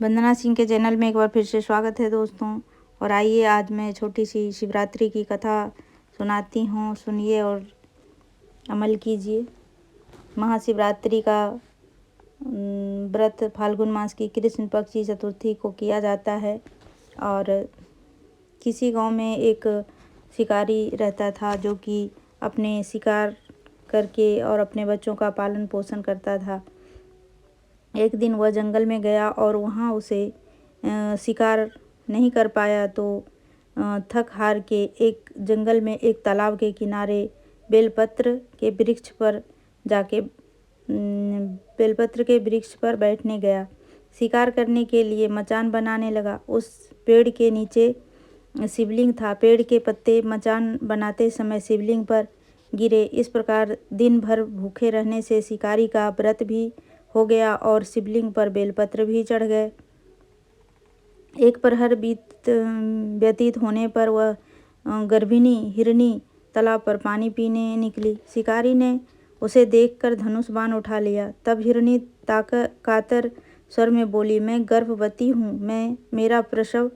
वंदना सिंह के चैनल में एक बार फिर से स्वागत है दोस्तों। और आइए आज मैं छोटी सी शिवरात्रि की कथा सुनाती हूँ, सुनिए और अमल कीजिए। महाशिवरात्रि का व्रत फाल्गुन मास की कृष्ण पक्ष की चतुर्थी को किया जाता है। और किसी गांव में एक शिकारी रहता था जो कि अपने शिकार करके और अपने बच्चों का पालन पोषण करता था। एक दिन वह जंगल में गया और वहाँ उसे शिकार नहीं कर पाया तो थक हार के एक जंगल में एक तालाब के किनारे बेलपत्र के वृक्ष पर जाके बेलपत्र के वृक्ष पर बैठने गया। शिकार करने के लिए मचान बनाने लगा। उस पेड़ के नीचे शिवलिंग था। पेड़ के पत्ते मचान बनाते समय शिवलिंग पर गिरे। इस प्रकार दिन भर भूखे रहने से शिकारी का व्रत भी हो गया और शिवलिंग पर बेलपत्र भी चढ़ गए। एक प्रहर व्यतीत होने पर वह गर्भिणी हिरनी तालाब पर पानी पीने निकली। शिकारी ने उसे देखकर धनुष बाण उठा लिया। तब हिरनी कातर स्वर में बोली, मैं गर्भवती हूँ, मेरा प्रसव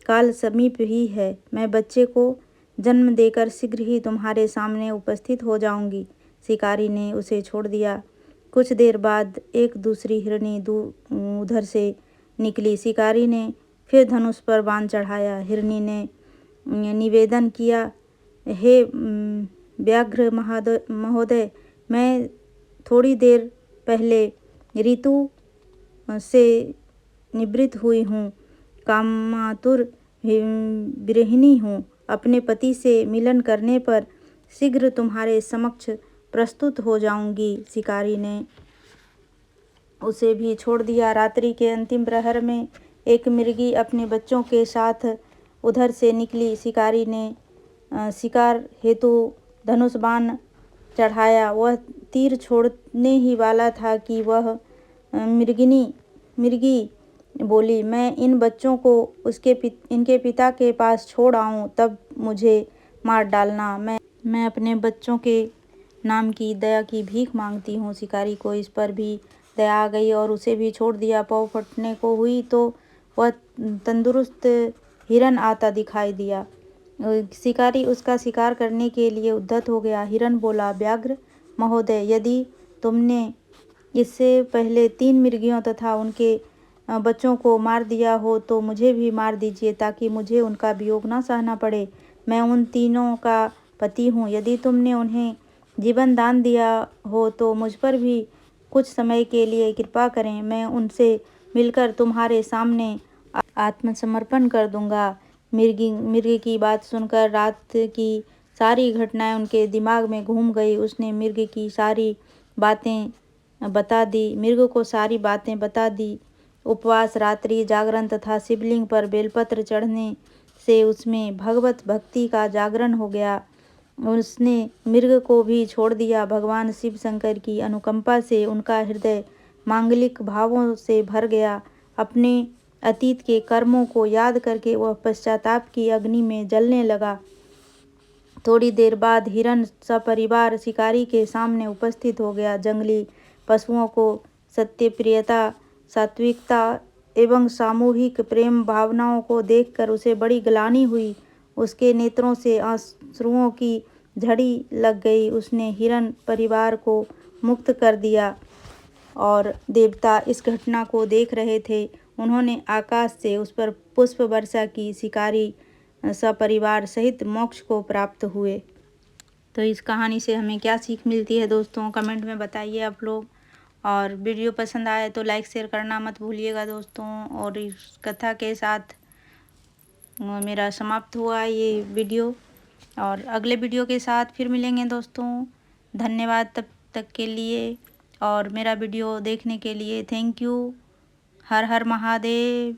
काल समीप ही है। मैं बच्चे को जन्म देकर शीघ्र ही तुम्हारे सामने उपस्थित हो जाऊंगी। शिकारी ने उसे छोड़ दिया। कुछ देर बाद एक दूसरी हिरनी उधर से निकली। शिकारी ने फिर धनुष पर बाण चढ़ाया। हिरनी ने निवेदन किया, हे व्याघ्र महोदय, मैं थोड़ी देर पहले ऋतु से निवृत्त हुई हूँ, कामातुर विरहिणी हूँ। अपने पति से मिलन करने पर शीघ्र तुम्हारे समक्ष प्रस्तुत हो जाऊंगी। शिकारी ने उसे भी छोड़ दिया। रात्रि के अंतिम प्रहर में एक मृगी अपने बच्चों के साथ उधर से निकली। शिकारी ने शिकार हेतु धनुष बाण चढ़ाया। वह तीर छोड़ने ही वाला था कि वह मृगी बोली, मैं इन बच्चों को इनके पिता के पास छोड़ आऊं, तब मुझे मार डालना। मैं अपने बच्चों के नाम की दया की भीख मांगती हूँ। शिकारी को इस पर भी दया आ गई और उसे भी छोड़ दिया। पाँव फटने को हुई तो वह तंदुरुस्त हिरन आता दिखाई दिया। शिकारी उसका शिकार करने के लिए उद्यत हो गया। हिरन बोला, व्याघ्र महोदय, यदि तुमने इससे पहले 3 मृगियों तथा उनके बच्चों को मार दिया हो तो मुझे भी मार दीजिए, ताकि मुझे उनका वियोग न सहना पड़े। मैं उन तीनों का पति हूँ। यदि तुमने उन्हें जीवन दान दिया हो तो मुझ पर भी कुछ समय के लिए कृपा करें। मैं उनसे मिलकर तुम्हारे सामने आत्मसमर्पण कर दूंगा। मिर्ग की बात सुनकर रात की सारी घटनाएं उनके दिमाग में घूम गई। उसने मिर्ग को सारी बातें बता दी। उपवास, रात्रि जागरण तथा शिवलिंग पर बेलपत्र चढ़ने से उसमें भगवत भक्ति का जागरण हो गया। उसने मृग को भी छोड़ दिया। भगवान शिव शंकर की अनुकंपा से उनका हृदय मांगलिक भावों से भर गया। अपने अतीत के कर्मों को याद करके वह पश्चाताप की अग्नि में जलने लगा। थोड़ी देर बाद हिरन सपरिवार शिकारी के सामने उपस्थित हो गया। जंगली पशुओं को सत्यप्रियता, सात्विकता एवं सामूहिक प्रेम भावनाओं को देखकर उसे बड़ी ग्लानि हुई। उसके नेत्रों से अश्रुओं की झड़ी लग गई। उसने हिरन परिवार को मुक्त कर दिया और देवता इस घटना को देख रहे थे। उन्होंने आकाश से उस पर पुष्प वर्षा की। शिकारी सपरिवार सहित मोक्ष को प्राप्त हुए। तो इस कहानी से हमें क्या सीख मिलती है दोस्तों, कमेंट में बताइए आप लोग। और वीडियो पसंद आए तो लाइक शेयर करना मत भूलिएगा दोस्तों। और इस कथा के साथ मेरा समाप्त हुआ ये वीडियो, और अगले वीडियो के साथ फिर मिलेंगे दोस्तों। धन्यवाद तब तक के लिए, और मेरा वीडियो देखने के लिए thank you. Her her Mahadev.